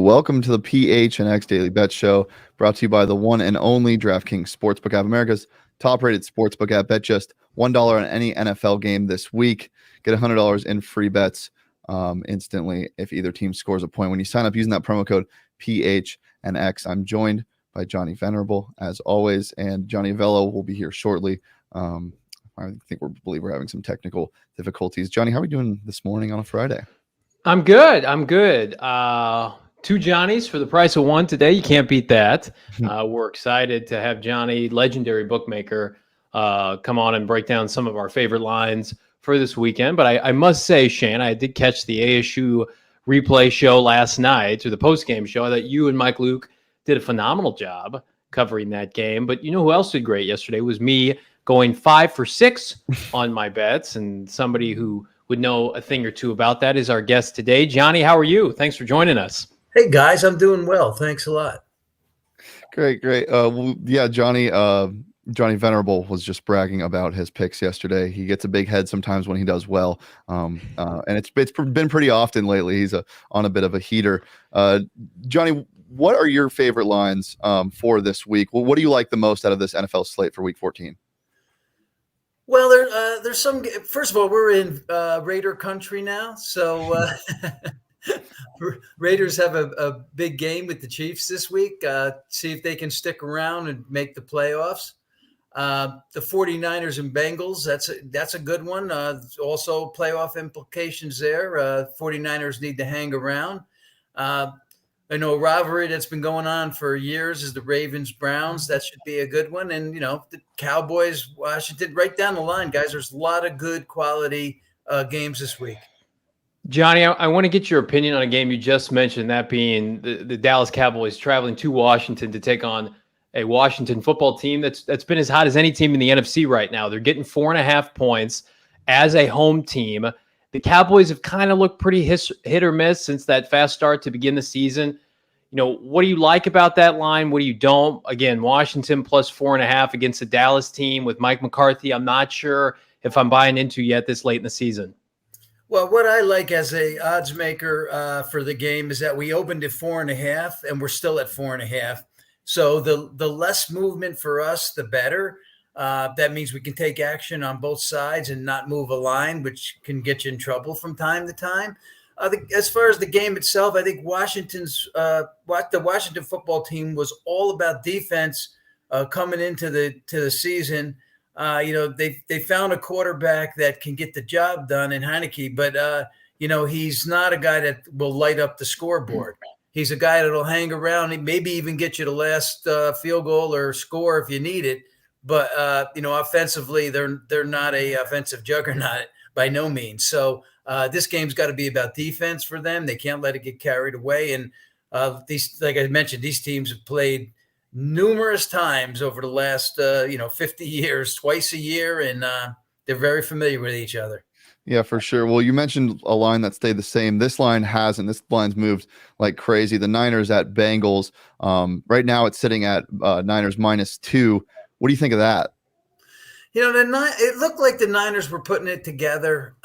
Welcome to the PHNX Daily Bet Show, brought to you by the one and only DraftKings Sportsbook app, America's top-rated sportsbook app. Bet just $1 on any NFL game this week. Get $100 in free bets instantly if either team scores a point when you sign up using that promo code PHNX. I'm joined by Johnny Venerable, as always, and Johnny Avello will be here shortly. I believe we're having some technical difficulties. Johnny, how are we doing this morning on a Friday? I'm good. 2 Johnnies for the price of one today. You can't beat that. We're excited to have Johnny, legendary bookmaker, come on and break down some of our favorite lines for this weekend. But I must say, Shane, I did catch the ASU replay show last night, or the post-game show. I thought you and Mike Luke did a phenomenal job covering that game. But you know who else did great yesterday was me, going 5 for 6 on my bets, and somebody who would know a thing or two about that is our guest today. Johnny, how are you? Thanks for joining us. Hey, guys, I'm doing well. Thanks a lot. Great. Johnny Venerable was just bragging about his picks yesterday. He gets a big head sometimes when he does well, and it's been pretty often lately. He's on a bit of a heater. Johnny, what are your favorite lines for this week? Well, what do you like the most out of this NFL slate for Week 14? Well, there's some. First of all, we're in Raider country now, so Raiders have a big game with the Chiefs this week. See if they can stick around and make the playoffs. The 49ers and Bengals, that's a good one. Also playoff implications there. 49ers need to hang around. I know a rivalry that's been going on for years is the Ravens-Browns. That should be a good one. And, the Cowboys-Washington, right down the line, guys. There's a lot of good quality games this week. Johnny, I want to get your opinion on a game you just mentioned, that being the Dallas Cowboys traveling to Washington to take on a Washington football team that's been as hot as any team in the NFC right now. They're getting 4.5 points as a home team. The Cowboys have kind of looked pretty hit or miss since that fast start to begin the season. What do you like about that line? What do you don't? Again, Washington plus 4.5 against the Dallas team with Mike McCarthy. I'm not sure if I'm buying into yet this late in the season. Well, what I like as a odds maker for the game is that we opened at 4.5 and we're still at 4.5. So the less movement for us, the better. That means we can take action on both sides and not move a line, which can get you in trouble from time to time. As far as the game itself, I think the Washington football team was all about defense coming into the season. They found a quarterback that can get the job done in Heineke, but he's not a guy that will light up the scoreboard. He's a guy that'll hang around and maybe even get you the last field goal or score if you need it. But offensively, they're not a offensive juggernaut by no means. So this game's got to be about defense for them. They can't let it get carried away. And like I mentioned, these teams have played numerous times over the last 50 years, twice a year, and they're very familiar with each other. Yeah, for sure. Well, you mentioned a line that stayed the same. This line hasn't. This line's moved like crazy. The Niners at Bengals. Right now it's sitting at Niners -2. What do you think of that? It looked like the Niners were putting it together.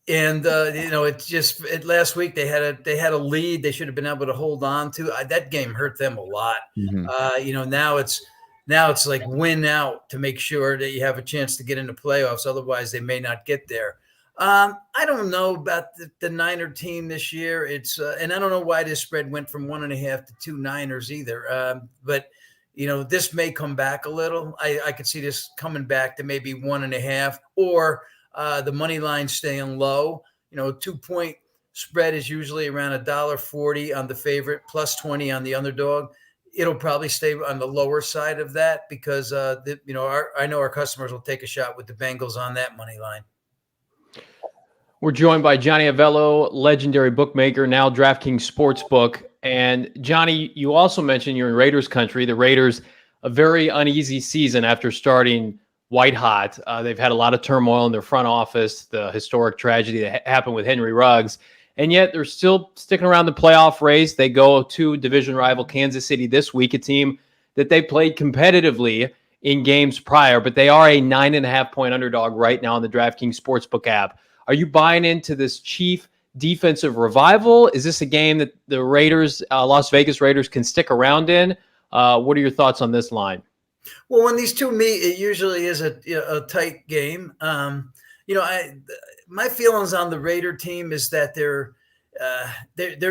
It's just last week they had a lead they should have been able to hold on to. That game hurt them a lot. Mm-hmm. Now it's like win out to make sure that you have a chance to get into playoffs. Otherwise, they may not get there. I don't know about the Niner team this year. And I don't know why this spread went from 1.5 to 2 Niners either. But this may come back a little. I could see this coming back to maybe 1.5 or the money line staying low. 2-point spread is usually around $1.40 on the favorite, plus 20 on the underdog. It'll probably stay on the lower side of that because I know our customers will take a shot with the Bengals on that money line. We're joined by Johnny Avello, legendary bookmaker, now DraftKings Sportsbook. And Johnny, you also mentioned you're in Raiders country. The Raiders, a very uneasy season after starting white hot. They've had a lot of turmoil in their front office, the historic tragedy that happened with Henry Ruggs. And yet they're still sticking around the playoff race. They go to division rival Kansas City this week, a team that they played competitively in games prior, but they are a 9.5-point underdog right now on the DraftKings Sportsbook app. Are you buying into this Chief defensive revival? Is this a game that the Raiders, Las Vegas Raiders, can stick around in? What are your thoughts on this line? Well, when these two meet, it usually is a tight game. My feelings on the Raider team is that there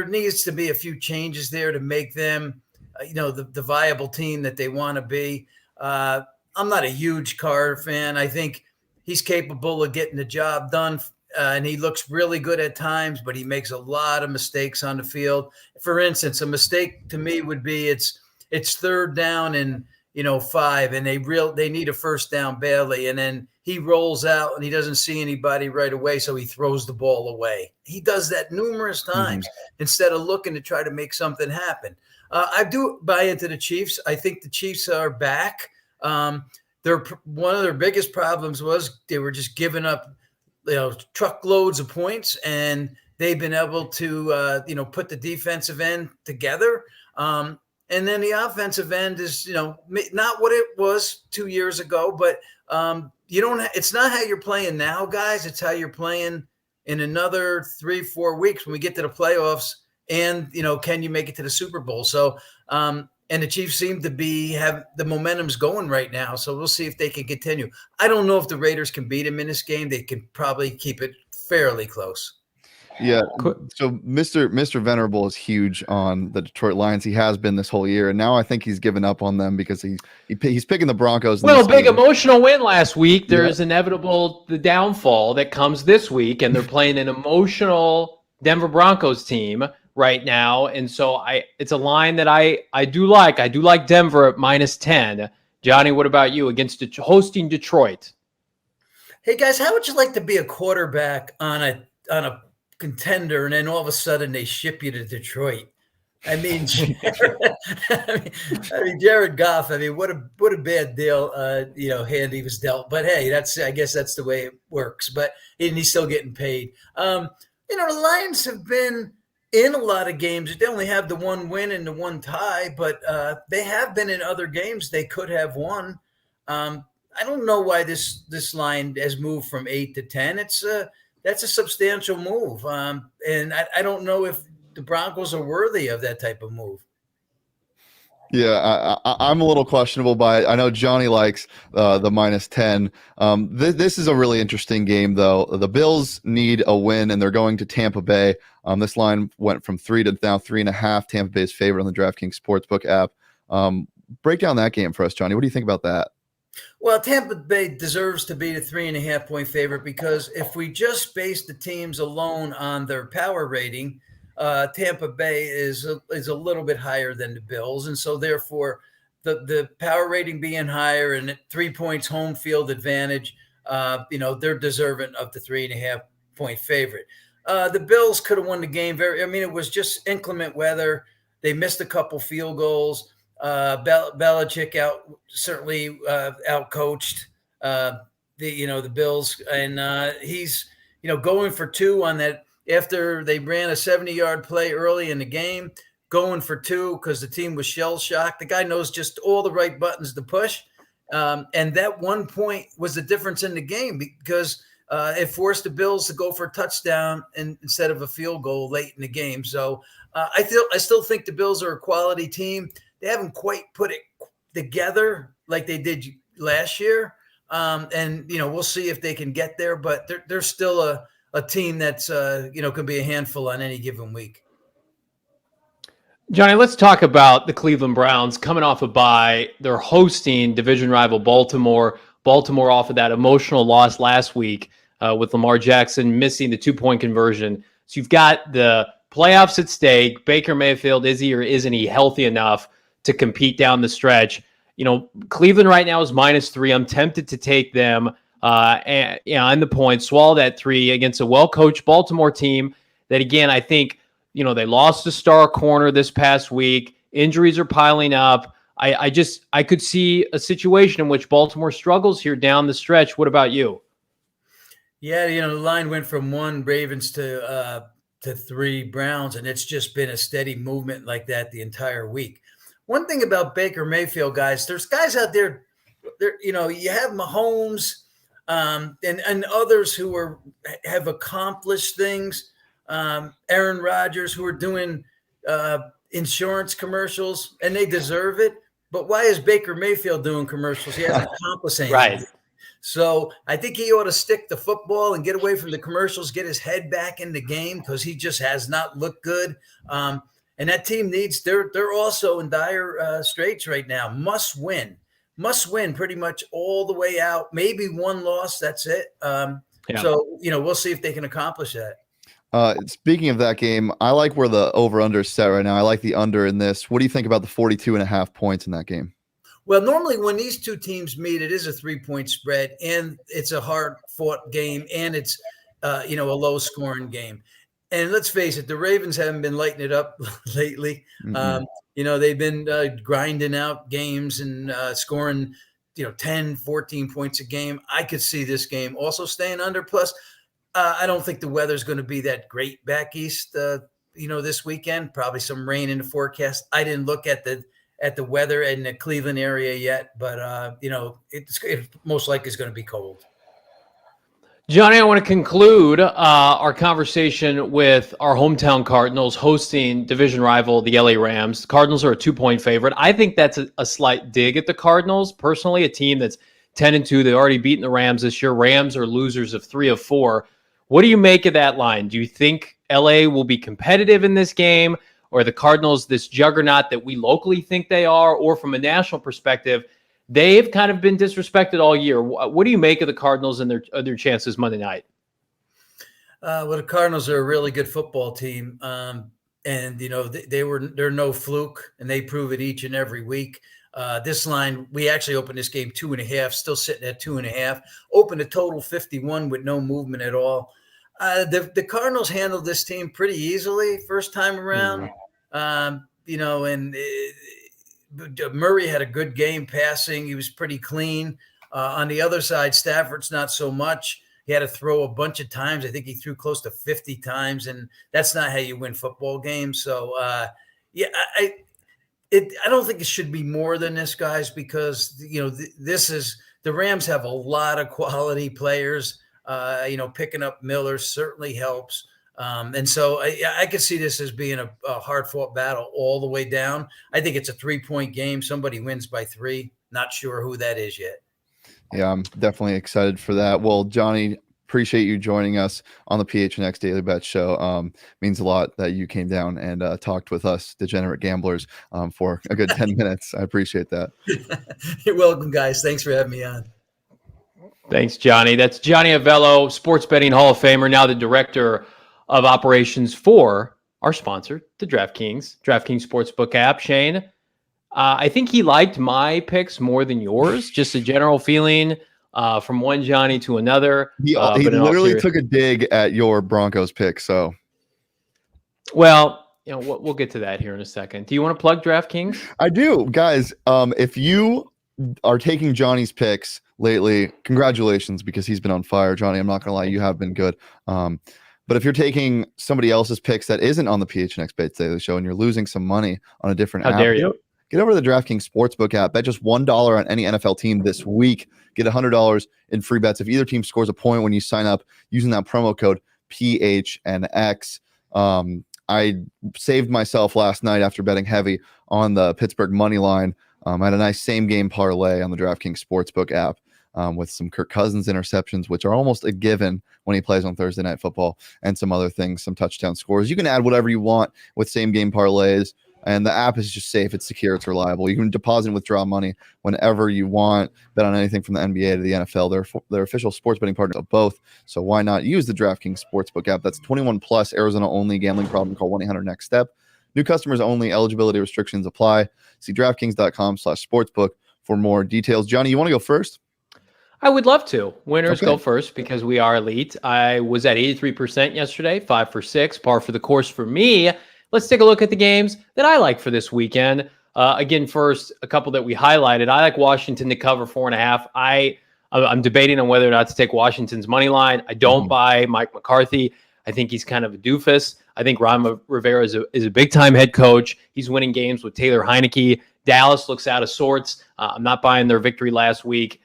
needs to be a few changes there to make them, the viable team that they want to be. I'm not a huge Carr fan. I think he's capable of getting the job done. And he looks really good at times, but he makes a lot of mistakes on the field. For instance, a mistake to me would be it's third down and 5, and they need a first down badly, and then he rolls out and he doesn't see anybody right away, so he throws the ball away. He does that numerous times instead of looking to try to make something happen. I do buy into the Chiefs. I think the Chiefs are back. One of their biggest problems was they were just giving up truckloads of points, and they've been able to, put the defensive end together. And then the offensive end is, not what it was 2 years ago, but it's not how you're playing now, guys. It's how you're playing in another 3-4 weeks when we get to the playoffs, and, can you make it to the Super Bowl? So, and the Chiefs seem to have the momentum's going right now. So we'll see if they can continue. I don't know if the Raiders can beat them in this game. They can probably keep it fairly close. Yeah. So Mr. Venerable is huge on the Detroit Lions. He has been this whole year. And now I think he's given up on them because he's picking the Broncos. Well, big emotional win last week. There is inevitable the downfall that comes this week, and they're playing an emotional Denver Broncos team right now. And so it's a line that I do like. I do like Denver at -10. Johnny, what about you against hosting Detroit? Hey guys, how would you like to be a quarterback on a contender, and then all of a sudden they ship you to Detroit? I mean, Jared Goff. I mean, what a bad deal. Hand he was dealt. But hey, I guess that's the way it works. But he's still getting paid. The Lions have been in a lot of games. They only have the one win and the one tie, but they have been in other games they could have won. I don't know why this line has moved from 8 to 10. That's a substantial move. And I don't know if the Broncos are worthy of that type of move. Yeah, I'm a little questionable by it. I know Johnny likes the -10. This is a really interesting game, though. The Bills need a win, and they're going to Tampa Bay. This line went from 3 to now 3.5. Tampa Bay's favorite on the DraftKings Sportsbook app. Break down that game for us, Johnny. What do you think about that? Well, Tampa Bay deserves to be the 3.5-point favorite because if we just base the teams alone on their power rating, Tampa Bay is a little bit higher than the Bills. And so therefore the power rating being higher and 3 points home field advantage, they're deserving of the 3.5-point favorite. The Bills could have won the game. It was just inclement weather. They missed a couple field goals. Belichick certainly outcoached the Bills, and he's going for 2 on that after they ran a 70-yard play early in the game, going for 2 because the team was shell-shocked. The guy knows just all the right buttons to push, and that 1 point was the difference in the game because it forced the Bills to go for a touchdown instead of a field goal late in the game. So I still think the Bills are a quality team. They haven't quite put it together like they did last year. We'll see if they can get there, but they're still a team that's, can be a handful on any given week. Johnny, let's talk about the Cleveland Browns coming off a bye. They're hosting division rival Baltimore. Baltimore off of that emotional loss last week with Lamar Jackson missing the 2-point conversion. So you've got the playoffs at stake. Baker Mayfield, is he or isn't he healthy enough to compete down the stretch? Cleveland right now is -3. I'm tempted to take them. and the points, swallow that 3 against a well-coached Baltimore team that, again, I think, they lost a star corner this past week. Injuries are piling up. I could see a situation in which Baltimore struggles here down the stretch. What about you? Yeah, the line went from 1 Ravens to 3 Browns, and it's just been a steady movement like that the entire week. One thing about Baker Mayfield, guys, there's guys out there, you have Mahomes and others who have accomplished things. Aaron Rodgers, who are doing insurance commercials, and they deserve it. But why is Baker Mayfield doing commercials? He hasn't accomplished anything. Right. So I think he ought to stick to football and get away from the commercials, get his head back in the game, because he just has not looked good. And that team they're also in dire straits right now. Must win pretty much all the way out. Maybe 1 loss, that's it. So, we'll see if they can accomplish that. Speaking of that game, I like where the over-under is set right now. I like the under in this. What do you think about the 42.5 points in that game? Well, normally when these two teams meet, it is a 3-point spread, and it's a hard-fought game, and it's a low-scoring game. And let's face it, the Ravens haven't been lighting it up lately. Mm-hmm. They've been grinding out games and scoring, 10, 14 points a game. I could see this game also staying under. Plus, I don't think the weather's going to be that great back east, this weekend. Probably some rain in the forecast. I didn't look at the weather in the Cleveland area yet, but it most likely is going to be cold. Johnny, I want to conclude our conversation with our hometown Cardinals hosting division rival, the LA Rams. The Cardinals are a 2-point favorite. I think that's a slight dig at the Cardinals. Personally, a team that's 10-2. They've already beaten the Rams this year. Rams are losers of 3 of 4. What do you make of that line? Do you think LA will be competitive in this game, or the Cardinals this juggernaut that we locally think they are, or from a national perspective, they've kind of been disrespected all year? What do you make of the Cardinals and their chances Monday night? Well, the Cardinals are a really good football team, and they're no fluke, and they prove it each and every week. This line, we actually opened this game 2.5, still sitting at 2.5. Opened a total 51 with no movement at all. The Cardinals handled this team pretty easily first time around. Mm-hmm. Murray had a good game passing. He was pretty clean. On the other side, Stafford's not so much. He had to throw a bunch of times. I think he threw close to 50 times, and that's not how you win football games. So, I don't think it should be more than this, guys, because, the Rams have a lot of quality players. Picking up Miller certainly helps. And so I could see this as being a hard-fought battle all the way down. I think it's a 3-point game. Somebody wins by 3. Not sure who that is yet. Yeah, I'm definitely excited for that. Well, Johnny, appreciate you joining us on the PHNX Daily Bet Show. Means a lot that you came down and talked with us degenerate gamblers for a good 10 minutes. I appreciate that. You're welcome, guys. Thanks for having me on. Thanks, Johnny. That's Johnny Avello, Sports Betting Hall of Famer, now the Director of Operations for our sponsor, the DraftKings Sportsbook app. Shane, I think he liked my picks more than yours. Just a general feeling from one Johnny to another. He literally took a dig at your Broncos pick. So, well, we'll get to that here in a second. Do you want to plug DraftKings? I do, guys. If you are taking Johnny's picks lately, congratulations, because he's been on fire. Johnny, I'm not going to lie, you have been good. But if you're taking somebody else's picks that isn't on the PHNX Bets Daily Show and you're losing some money on a different app, how dare you? Get over to the DraftKings Sportsbook app. Bet just $1 on any NFL team this week. Get $100 in free bets if either team scores a point when you sign up using that promo code PHNX. I saved myself last night after betting heavy on the Pittsburgh money line. I had a nice same game parlay on the DraftKings Sportsbook app with some Kirk Cousins interceptions, which are almost a given when he plays on Thursday Night Football, and some other things, some touchdown scores. You can add whatever you want with same game parlays, and the app is just safe. It's secure. It's reliable. You can deposit and withdraw money whenever you want. Bet on anything from the NBA to the NFL. They're official sports betting partners of both. So why not use the DraftKings Sportsbook app? That's 21 plus, Arizona only. Gambling problem? Call 1-800-NEXT-STEP. New customers only. Eligibility restrictions apply. See DraftKings.com/sportsbook for more details. Johnny, you want to go first? I would love to. Winners Okay. go first because we are elite. I was at 83% yesterday, 5 for 6, par for the course for me. Let's take a look at the games that I like for this weekend. Again, first, a couple that we highlighted. I like Washington to cover 4.5. I'm debating on whether or not to take Washington's money line. I don't buy Mike McCarthy. I think he's kind of a doofus. I think Ron Rivera is a big-time head coach. He's winning games with Taylor Heineke. Dallas looks out of sorts. I'm not buying their victory last week,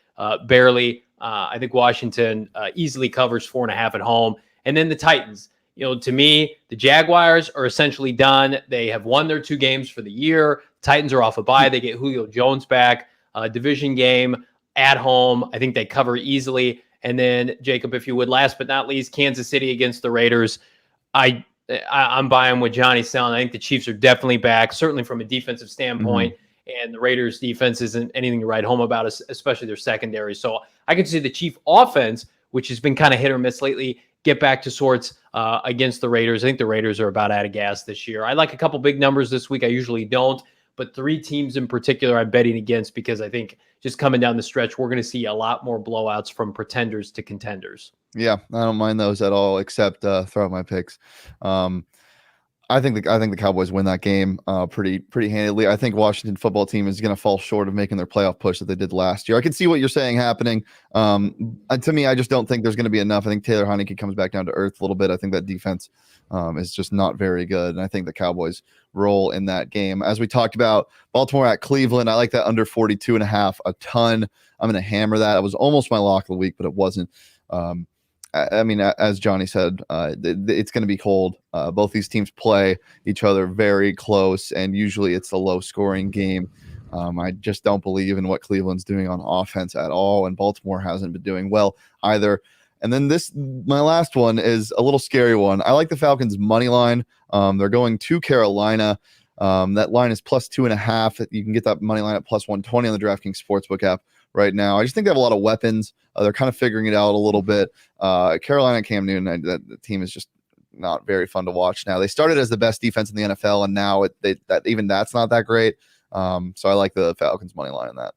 barely. I think Washington easily covers 4.5 at home. And then the Titans. To me, the Jaguars are essentially done. They have won their 2 games for the year. Titans are off a bye. They get Julio Jones back. Division game at home. I think they cover easily. And then, Jacob, if you would, last but not least, Kansas City against the Raiders. I'm buying what Johnny's selling. I think the Chiefs are definitely back, certainly from a defensive standpoint. And the Raiders' defense isn't anything to write home about, especially their secondary. So I could see the Chief offense, which has been kind of hit or miss lately, get back to sorts against the Raiders. I think the Raiders are about out of gas this year. I like a couple big numbers this week. I usually don't, but 3 teams in particular I'm betting against because I think just coming down the stretch, we're going to see a lot more blowouts from pretenders to contenders. Yeah, I don't mind those at all, except throw out my picks. I think the Cowboys win that game pretty handedly. I think Washington football team is going to fall short of making their playoff push that they did last year. I can see what you're saying happening. To me, I just don't think there's going to be enough. I think Taylor Heineke comes back down to earth a little bit. I think that defense is just not very good, and I think the Cowboys roll in that game. As we talked about, Baltimore at Cleveland, I like that under 42.5 a ton. I'm going to hammer that. It was almost my lock of the week, but it wasn't. I mean, as Johnny said, it's going to be cold. Both these teams play each other very close, and usually it's a low-scoring game. I just don't believe in what Cleveland's doing on offense at all, and Baltimore hasn't been doing well either. And then my last one is a little scary one. I like the Falcons' money line. They're going to Carolina. That line is plus 2.5. You can get that money line at plus 120 on the DraftKings Sportsbook app right now. I just think they have a lot of weapons. They're kind of figuring it out a little bit. Carolina, Cam Newton, the team is just not very fun to watch now. They started as the best defense in the NFL, and now that's not that great. So I like the Falcons money line on that.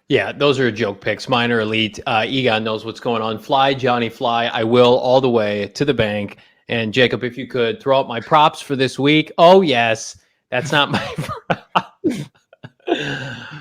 Yeah, those are joke picks. Mine are elite. Egon knows what's going on. Fly, Johnny, fly. I will all the way to the bank. And Jacob, if you could throw out my props for this week. Oh, yes. That's not my prop.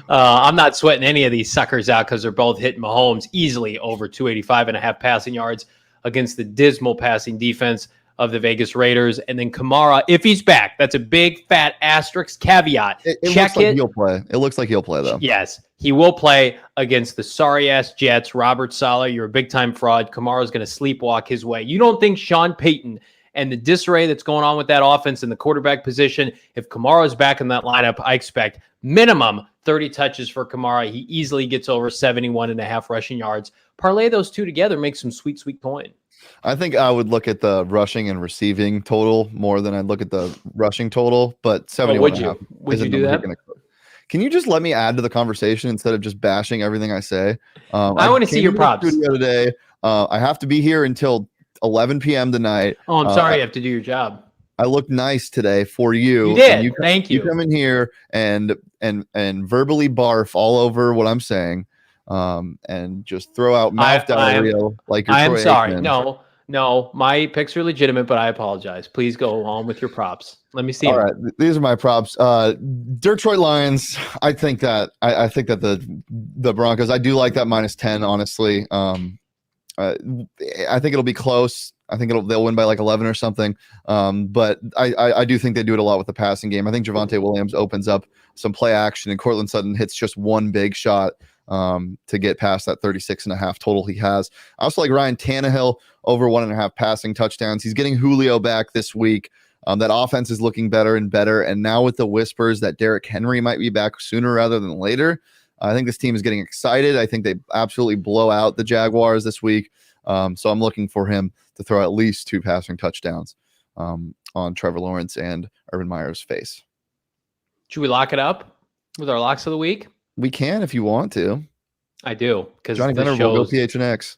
I'm not sweating any of these suckers out because they're both hitting Mahomes easily over 285.5 passing yards against the dismal passing defense of the Vegas Raiders. And then Kamara, if he's back, that's a big fat asterisk caveat. It looks like he'll play. It looks like he'll play, though. Yes, he will play against the sorry-ass Jets. Robert Saleh, you're a big-time fraud. Kamara's going to sleepwalk his way. You don't think Sean Payton and the disarray that's going on with that offense in the quarterback position, if Kamara's back in that lineup, I expect minimum 30 touches for Kamara. He easily gets over 71.5 rushing yards. Parlay those two together, make some sweet, sweet coin. I think I would look at the rushing and receiving total more than I'd look at the rushing total, but 71.5. Would you do that? Can you just let me add to the conversation instead of just bashing everything I say? I want to see your props. Today. I have to be here until 11 p.m. tonight. Oh, I'm sorry you have to do your job. I look nice today for you. You did. Thank you. You come in here and verbally barf all over what I'm saying, and just throw out mouth diarrhea like you're I'm Troy sorry. Aikman. No, my picks are legitimate, but I apologize. Please go on with your props. Let me see. All right, these are my props. Detroit Lions. I think that the Broncos. I do like that -10. Honestly, I think it'll be close. I think they'll win by like 11 or something. But I do think they do it a lot with the passing game. I think Javonte Williams opens up some play action, and Courtland Sutton hits just one big shot to get past that 36.5 total he has. I also like Ryan Tannehill over 1.5 passing touchdowns. He's getting Julio back this week. That offense is looking better and better. And now with the whispers that Derrick Henry might be back sooner rather than later, I think this team is getting excited. I think they absolutely blow out the Jaguars this week. So I'm looking for him to throw at least 2 passing touchdowns on Trevor Lawrence and Urban Meyer's face. Should we lock it up with our locks of the week? We can if you want to. I do, because Johnny Venerable, go PHNX.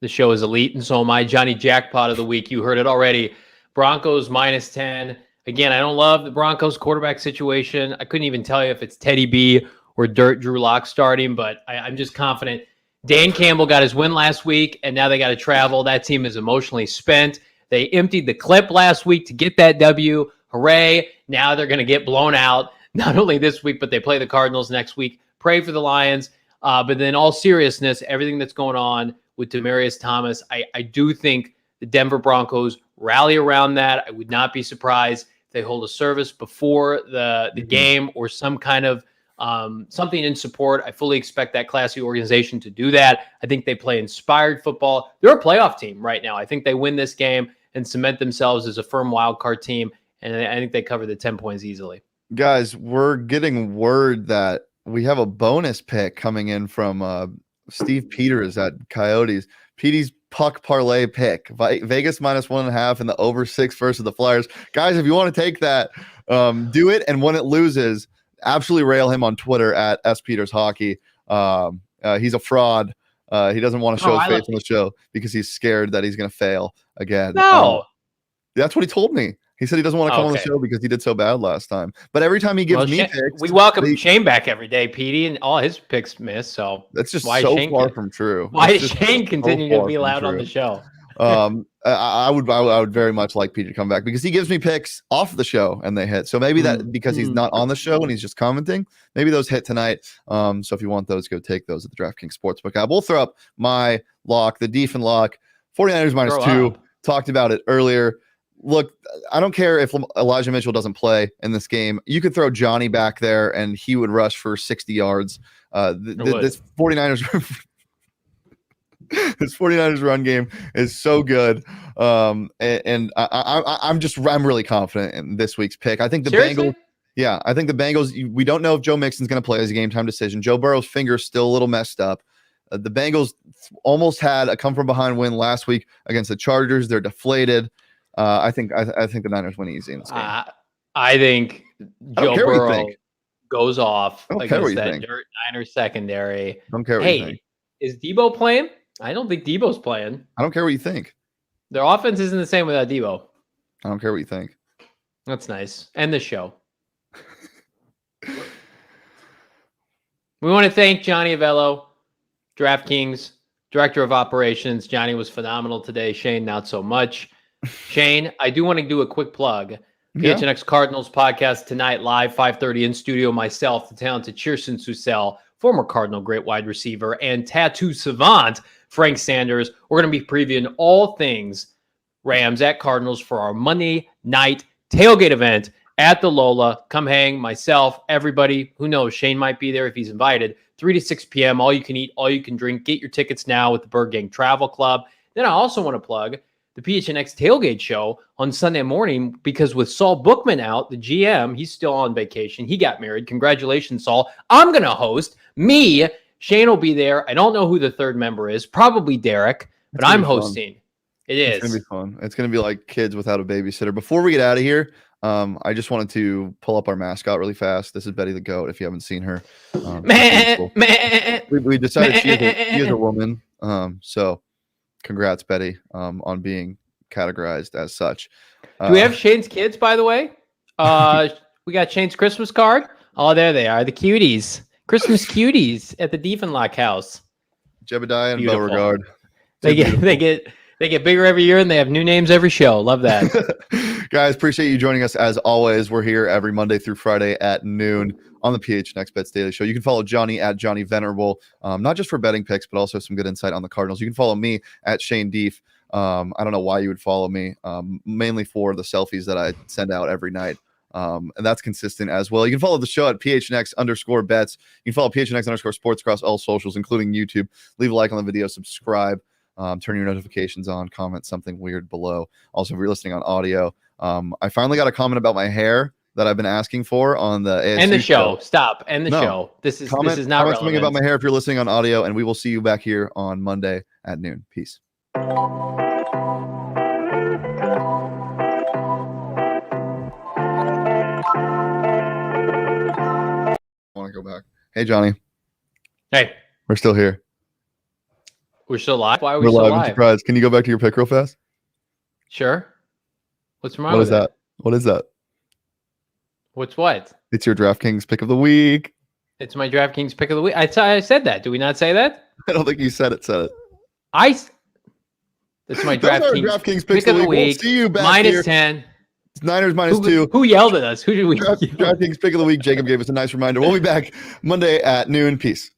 The show is elite, and so am I. Johnny Jackpot of the week. You heard it already. Broncos -10. Again, I don't love the Broncos quarterback situation. I couldn't even tell you if it's Teddy B where Drew Lock starting, but I'm just confident. Dan Campbell got his win last week, and now they got to travel. That team is emotionally spent. They emptied the clip last week to get that W. Hooray. Now they're going to get blown out, not only this week, but they play the Cardinals next week. Pray for the Lions. But then all seriousness, everything that's going on with Demaryius Thomas, I do think the Denver Broncos rally around that. I would not be surprised if they hold a service before the game or some kind of something in support. I fully expect that classy organization to do that. I think they play inspired football. They're a playoff team right now. I think they win this game and cement themselves as a firm wild card team. And I think they cover the 10 points easily. Guys, we're getting word that we have a bonus pick coming in from Steve Peters at Coyotes. Petey's puck parlay pick. Vegas -1.5 and the over 6 versus the Flyers. Guys, if you want to take that, do it. And when it loses, absolutely rail him on Twitter at @SPetersHockey. He's a fraud. He doesn't want to show his face on the show because he's scared that he's going to fail again. No. That's what he told me. He said he doesn't want to come on the show because he did so bad last time. But every time he gives me picks, we welcome Shane back every day, Petey, and all his picks miss. So that's just far from true. Why is Shane continuing to be allowed on the show? I would very much like Petey to come back because he gives me picks off the show and they hit. So maybe that because he's not on the show and he's just commenting, maybe those hit tonight. So if you want those, go take those at the DraftKings Sportsbook app. We'll throw up my lock, the Dieffenbach lock, 49ers -2. Talked about it earlier. Look, I don't care if Elijah Mitchell doesn't play in this game. You could throw Johnny back there and he would rush for 60 yards. This 49ers this 49ers run game is so good. I'm really confident in this week's pick. I think the Bengals. Yeah, I think the Bengals, we don't know if Joe Mixon's going to play as a game time decision. Joe Burrow's finger's still a little messed up. The Bengals almost had a come from behind win last week against the Chargers. They're deflated. I think the Niners win easy in this game. I think Joe Burrow goes off against that think. dirt Niners secondary. I don't care what you think. Is Debo playing? I don't think Debo's playing. I don't care what you think. Their offense isn't the same without Debo. I don't care what you think. That's nice. End the show. We want to thank Johnny Avello, DraftKings, Director of Operations. Johnny was phenomenal today. Shane, not so much. Shane, I do want to do a quick plug. PHNX Cardinals podcast tonight, live 5:30 in studio. Myself, the talented Chirson Susel, former Cardinal great wide receiver, and tattoo savant Frank Sanders. We're going to be previewing all things Rams at Cardinals for our Monday night tailgate event at the Lola. Come hang, myself, everybody. Who knows? Shane might be there if he's invited. 3 to 6 p.m. All you can eat, all you can drink. Get your tickets now with the Bird Gang Travel Club. Then I also want to plug the PHNX tailgate show on Sunday morning because with Saul Bookman out, the GM, he's still on vacation. He got married. Congratulations, Saul. I'm going to host. Me, Shane will be there. I don't know who the third member is. Probably Derek, but I'm hosting. It is. It's going to be fun. It's going to be like kids without a babysitter. Before we get out of here, I just wanted to pull up our mascot really fast. This is Betty the Goat, if you haven't seen her. We decided she is a woman. So congrats, Betty, on being categorized as such. Do we have Shane's kids, by the way? We got Shane's Christmas card. Oh, there they are, the cuties. Christmas cuties at the Dieffenbach house. Jebediah and Beauregard. They get bigger every year and they have new names every show. Love that. Guys, appreciate you joining us as always. We're here every Monday through Friday at noon on the PHNX Bets Daily Show. You can follow Johnny at Johnny Venerable, not just for betting picks, but also some good insight on the Cardinals. You can follow me at Shane Deef. I don't know why you would follow me, mainly for the selfies that I send out every night. And that's consistent as well. You can follow the show at PHNX_bets. You can follow PHNX_sports across all socials, including YouTube. Leave a like on the video, subscribe, turn your notifications on, comment something weird below. Also, if you're listening on audio, I finally got a comment about my hair that I've been asking for on the ASU End the show. Stop. End the show. This is not relevant. Something about my hair if you're listening on audio, and we will see you back here on Monday at noon. Peace. I want to go back. Hey, Johnny. Hey. We're still here. We're still live? Why are we still live? I'm surprised. Can you go back to your pick real fast? Sure. What's wrong with What is that? What is that? What's what? It's your DraftKings pick of the week. It's my DraftKings pick of the week. I said that. Do we not say that? I don't think you said it. It's my Those are our DraftKings pick of the week. We'll see you back minus here. 10. It's Niners -2. Who yelled at us? Who did we? DraftKings pick of the week. Jacob gave us a nice reminder. We'll be back Monday at noon. Peace.